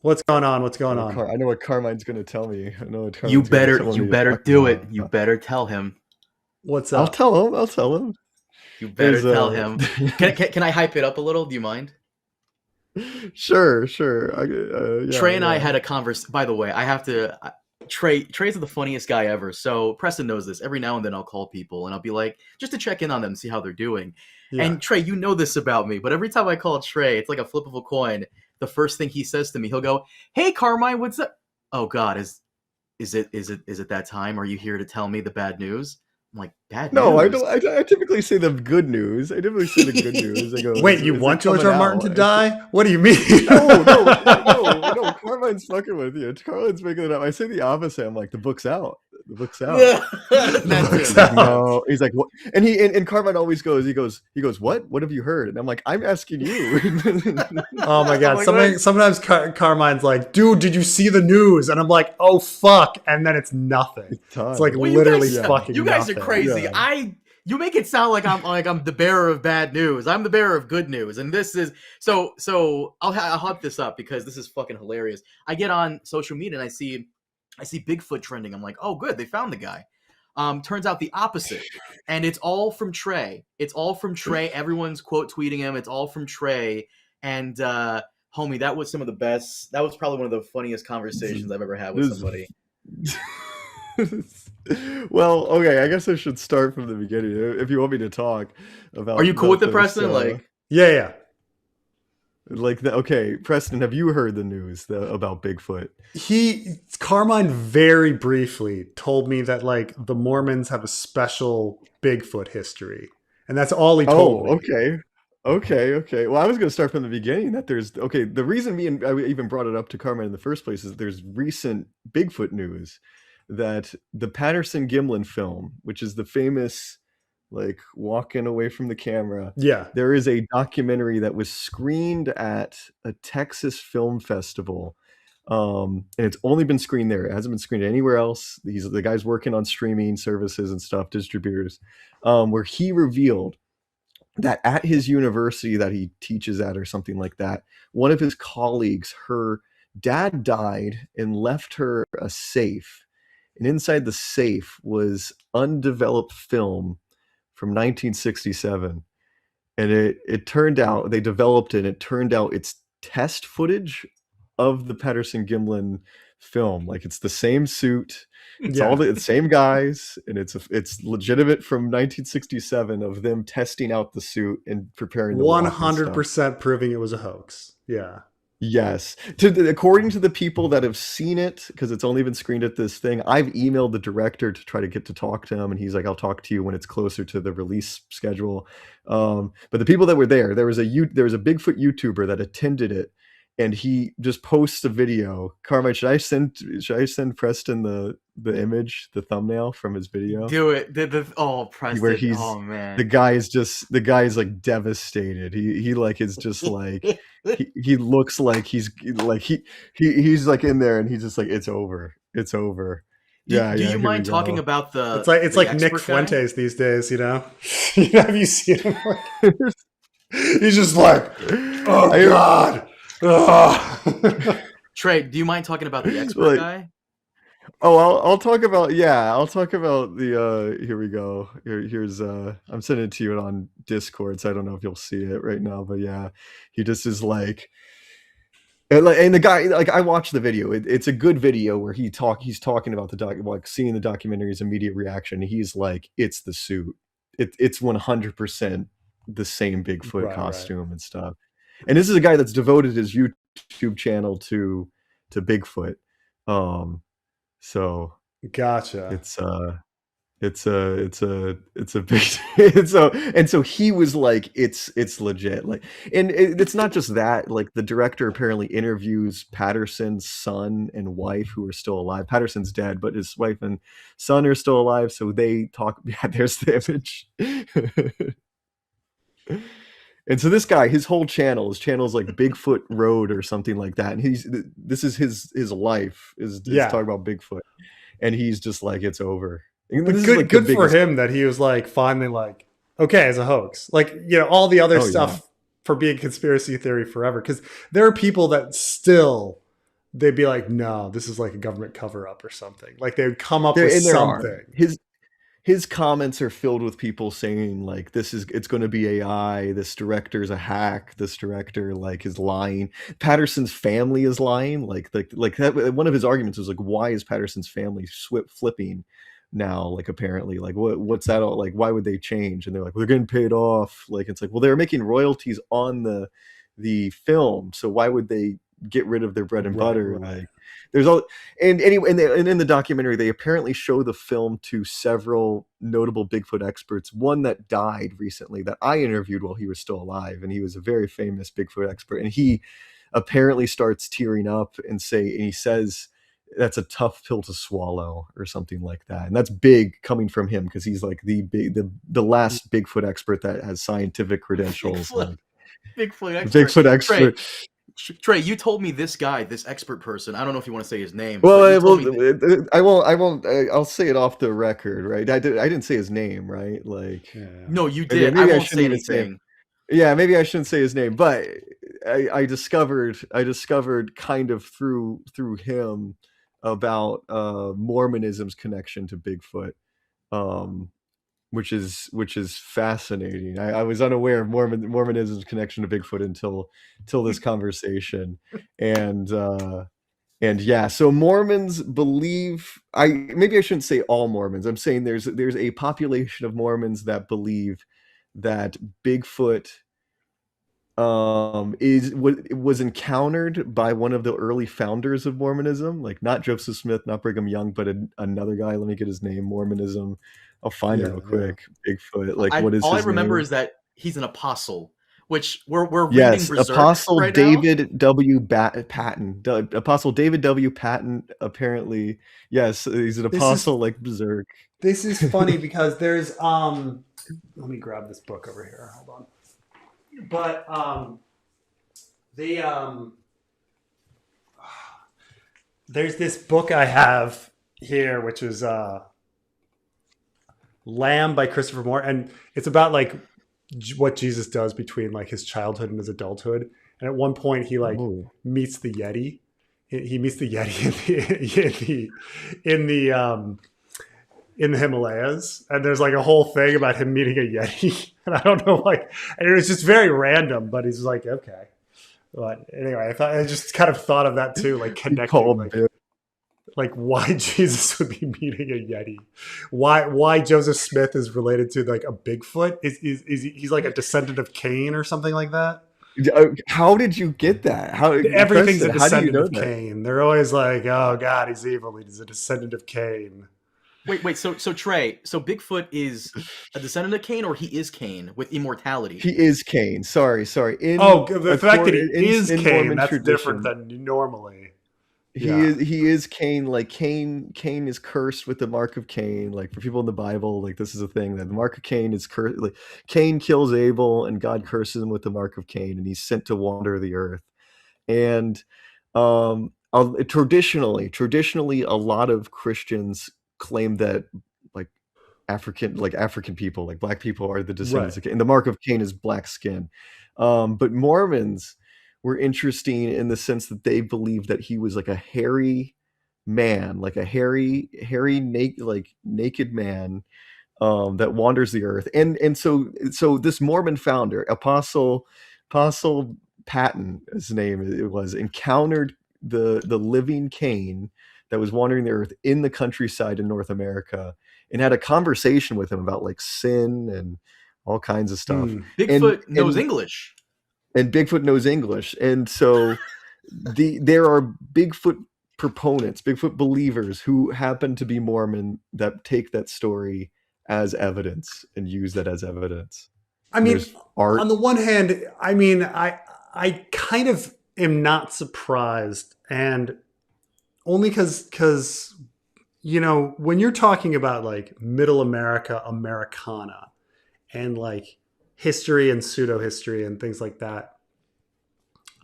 What's going on? What's going on? I know what Carmine's going to tell me. I know what You Carmine's going to better tell you me to better talk do it. about. You better tell him. What's I'll up? tell him. I'll tell him. You better There's tell him. Can I hype it up a little? Do you mind? Sure. Trey and I Yeah. had a conversation. By the way, I have to. Trey's the funniest guy ever. So Preston knows this. Every now and then I'll call people and I'll be like, just to check in on them and see how they're doing. Yeah. And Trey, you know this about me, but every time I call Trey, it's like a flip of a coin. The first thing he says to me, he'll go, "Hey Carmine, what's up?" Oh God, is it that time? Are you here to tell me the bad news? I'm like, bad No, I news? don't. I typically say the good news. I typically say the good news. I go, Wait, you is it want George coming R. Martin out? to die? What do you mean? No. Carmine's fucking with you. Carmine's making it up. I say the opposite. I'm like, the book's out. The book's out. Yeah, The that's book's it. out. No, he's like, what? And Carmine always goes, he goes, what have you heard? And I'm like, I'm asking you. Oh my God. I'm like, Sometimes Carmine's like, dude, did you see the news? And I'm like, oh fuck. And then it's nothing. It's like Well, literally you fucking guys are nothing. crazy. Yeah. You make it sound like I'm the bearer of bad news. I'm the bearer of good news, and this is so. I'll hop this up because this is fucking hilarious. I get on social media and I see Bigfoot trending. I'm like, oh good, they found the guy. Turns out the opposite, and it's all from Trey. It's all from Trey. Everyone's quote tweeting him. It's all from Trey. And homie, that was some of the best. That was probably one of the funniest conversations I've ever had with somebody. Well, okay, I guess I should start from the beginning if you want me to talk about. Are you cool with the this, Preston? Yeah. Okay, Preston, have you heard the news about Bigfoot? Carmine very briefly told me that like the Mormons have a special Bigfoot history. And that's all he told me. Okay. Well, I was going to start from the beginning. The reason I even brought it up to Carmine in the first place is there's recent Bigfoot news that the Patterson-Gimlin film, which is the famous like walking away from the camera. Yeah. There is a documentary that was screened at a Texas film festival. And it's only been screened there. It hasn't been screened anywhere else. The guys working on streaming services and stuff, distributors, where he revealed that at his university that he teaches at or something like that, one of his colleagues, her dad died and left her a safe. And inside the safe was undeveloped film from 1967. And it turned out, they developed it, it turned out it's test footage of the Patterson-Gimlin film. Like it's the same suit, it's all the same guys, and it's legitimate from 1967 of them testing out the suit and preparing the 100% proving it was a hoax. Yeah. Yes. According to the people that have seen it, because it's only been screened at this thing, I've emailed the director to try to get to talk to him, and he's like, I'll talk to you when it's closer to the release schedule. But the people that were there was a Bigfoot YouTuber that attended it, and he just posts a video. Carmine, should I send Preston the image, the thumbnail from his video? Do it. Preston. Where he's, oh man, the guy is like devastated. He like is just like he looks like he's like in there and he's just like, it's over. Do you mind talking about the? It's like Nick guy? Fuentes these days, you know? Have you seen him? He's just like, oh God. Trey, do you mind talking about the expert guy? Oh, I'll talk about the here we go. Here's I'm sending it to you on Discord, so I don't know if you'll see it right now, but yeah, he just is like, and the guy, like, I watched the video. It's a good video where he's talking about like seeing the documentary's immediate reaction. He's like, it's the suit. It's 100% the same Bigfoot costume and stuff. And this is a guy that's devoted his YouTube channel to Bigfoot. So gotcha. It's a big so he was like, it's legit. Like, and it's not just that. Like, the director apparently interviews Patterson's son and wife, who are still alive. Patterson's dead, but his wife and son are still alive. So they talk. Yeah, there's the image. And so this guy, his whole channel is like Bigfoot Road or something like that. And this is his life is talking about Bigfoot. And he's just like, it's over. Good for him that he was like finally like, okay, as a hoax. Like, you know, all the other stuff for being conspiracy theory forever. Because there are people that still they'd be like, no, this is like a government cover up or something. Like they would come up There with and there are. something. His comments are filled with people saying like it's going to be AI, this director's a hack, this director like is lying, Patterson's family is lying, like that. One of his arguments was like, why is Patterson's family flipping now, like apparently, like what's that all like, why would they change? And they're like, well, they're getting paid off. Like it's like, well, they're making royalties on the film, so why would they get rid of their bread and butter? Right. Like there's all. And anyway, and in the documentary they apparently show the film to several notable Bigfoot experts, one that died recently that I interviewed while he was still alive, and he was a very famous Bigfoot expert, and he apparently starts tearing up and he says that's a tough pill to swallow or something like that. And that's big coming from him because he's like the last Bigfoot expert that has scientific credentials. Bigfoot expert. Bigfoot expert. Trey, you told me this guy, this expert person. I don't know if you want to say his name. Well, I won't. I'll say it off the record, right? I didn't say his name, right? Like, no, you did. Maybe I won't say anything. Yeah, maybe I shouldn't say his name, but I discovered kind of through him about Mormonism's connection to Bigfoot. Which is fascinating. I was unaware of Mormonism's connection to Bigfoot until this conversation, and yeah. So Mormons believe. Maybe I shouldn't say all Mormons. I'm saying there's a population of Mormons that believe that Bigfoot was encountered by one of the early founders of Mormonism, like not Joseph Smith, not Brigham Young, but another guy. Let me get his name. Mormonism. I'll find it real quick. Bigfoot. Like, what is all his I remember name? Is that he's an apostle, which we're yes, reading Berserk Apostle right David now? W. Patton. Apostle David W. Patton. Apparently, yes, he's an apostle like Berserk. This is funny because there's let me grab this book over here. Hold on. But there's this book I have here, which is Lamb by Christopher Moore, and it's about like what Jesus does between like his childhood and his adulthood. And at one point, he like meets the Yeti. He meets the Yeti in the Himalayas, and there's like a whole thing about him meeting a Yeti. And I don't know, like, and it was just very random. But he's like, okay. But anyway, I just kind of thought of that too, like connecting, like why Jesus would be meeting a Yeti, why Joseph Smith is related to like a Bigfoot. Is he's like a descendant of Cain or something like that? How did you get that? Everything's a descendant of Cain. They're always like, oh God, he's evil. He's a descendant of Cain. Wait. So Trey, so Bigfoot is a descendant of Cain, or he is Cain with immortality? He is Cain. Sorry. The fact that he is Cain, that's different than normally. He is Cain. Like Cain is cursed with the mark of Cain. Like for people in the Bible, like this is a thing that the mark of Cain is cursed. Like Cain kills Abel, and God curses him with the mark of Cain, and he's sent to wander the earth. And traditionally, a lot of Christians claim that like African people, like black people, are the descendants of Cain, and the mark of Cain is black skin. But Mormons were interesting in the sense that they believed that he was like a hairy man, like a hairy naked man that wanders the earth. And so this Mormon founder, Apostle Patton, his name it was, encountered the living Cain that was wandering the earth in the countryside in North America, and had a conversation with him about like sin and all kinds of stuff. Bigfoot knows English. And Bigfoot knows English. And so there are Bigfoot proponents, Bigfoot believers who happen to be Mormon that take that story as evidence and use that as evidence. I mean, on the one hand, I mean, I kind of am not surprised, and only because, you know, when you're talking about like middle America, Americana, and like history and pseudo history and things like that,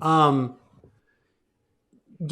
you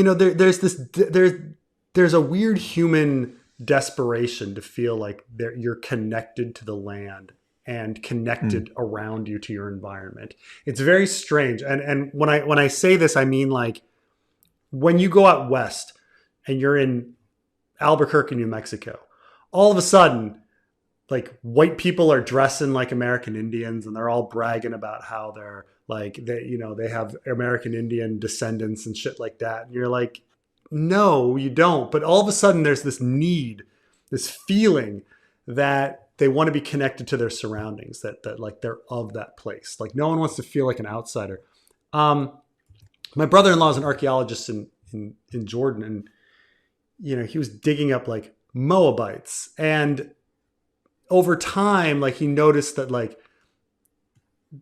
know, there's a weird human desperation to feel like you're connected to the land and connected around you to your environment. It's very strange. And when I say this, I mean like when you go out west and you're in Albuquerque, New Mexico, all of a sudden, like white people are dressing like American Indians and they're all bragging about how they're like, they have American Indian descendants and shit like that. And you're like, no, you don't. But all of a sudden there's this need, this feeling that they want to be connected to their surroundings, that like they're of that place. Like no one wants to feel like an outsider. My brother-in-law is an archaeologist in Jordan, and he was digging up like Moabites, and over time, like he noticed that like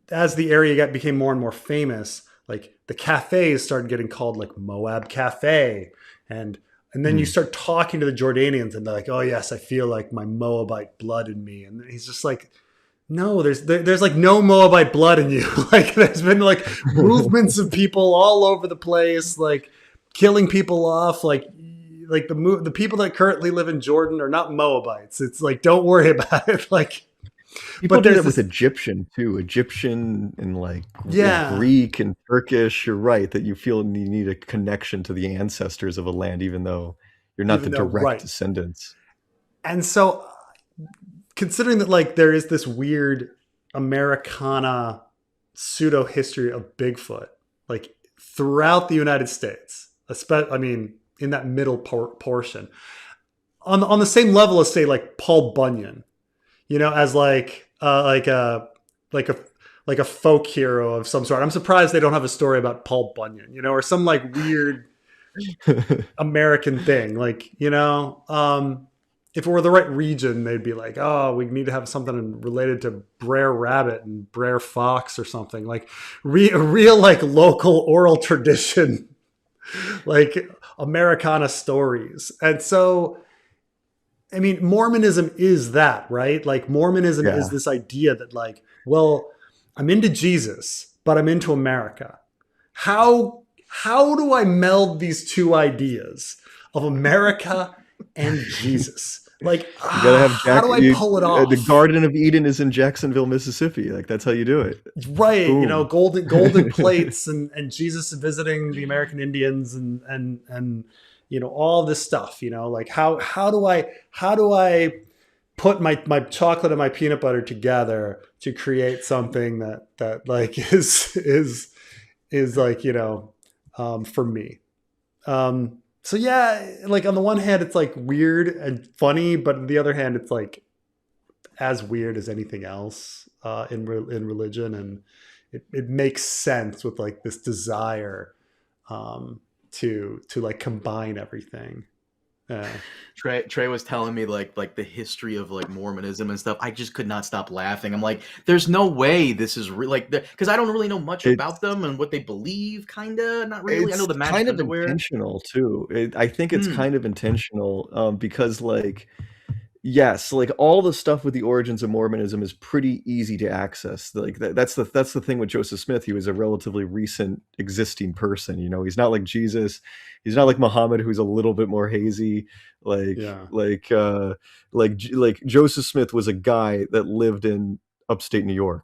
as the area became more and more famous, like the cafes started getting called like Moab Cafe, and then you start talking to the Jordanians, and they're like, "Oh yes, I feel like my Moabite blood in me," and he's just like, no, there's like no Moabite blood in you. Like there's been like movements of people all over the place, like killing people off. Like the people that currently live in Jordan are not Moabites. It's like, don't worry about it. Like, people but do there's that with this, Egyptian too. Egyptian and like yeah, Greek and Turkish. You're right that you feel you need a connection to the ancestors of a land, even though you're not the direct right. descendants. And so, considering that like there is this weird Americana pseudo history of Bigfoot, like throughout the United States, especially, I mean, in that middle portion, on the same level as say like Paul Bunyan, as like a folk hero of some sort. I'm surprised they don't have a story about Paul Bunyan, or some like weird American thing, like, if it were the right region, they'd be like, oh, we need to have something related to Brer Rabbit and Brer Fox or something, like a real like local oral tradition, like Americana stories. And so, I mean, Mormonism is that, right? Like Mormonism is this idea that like, well, I'm into Jesus, but I'm into America. How do I meld these two ideas of America and Jesus? Like, you gotta have how do I pull it off? The Garden of Eden is in Jacksonville, Mississippi. Like that's how you do it, right? Boom. Golden plates and Jesus visiting the American Indians and all this stuff. Like how do I put my chocolate and my peanut butter together to create something that like is like for me. So yeah, like on the one hand, it's like weird and funny, but on the other hand, it's like as weird as anything else in religion, and it makes sense with like this desire to like combine everything. Trey was telling me like the history of like Mormonism and stuff. I just could not stop laughing. I'm like, there's no way this is because I don't really know much about them and what they believe. Kinda, not really. I know the magic kind of underwear. Intentional too. I think it's kind of intentional because like. Yes, like all the stuff with the origins of Mormonism is pretty easy to access. Like that's the thing with Joseph Smith. He was a relatively recent existing person. He's not like Jesus. He's not like Muhammad, who's a little bit more hazy. Like Joseph Smith was a guy that lived in upstate New York.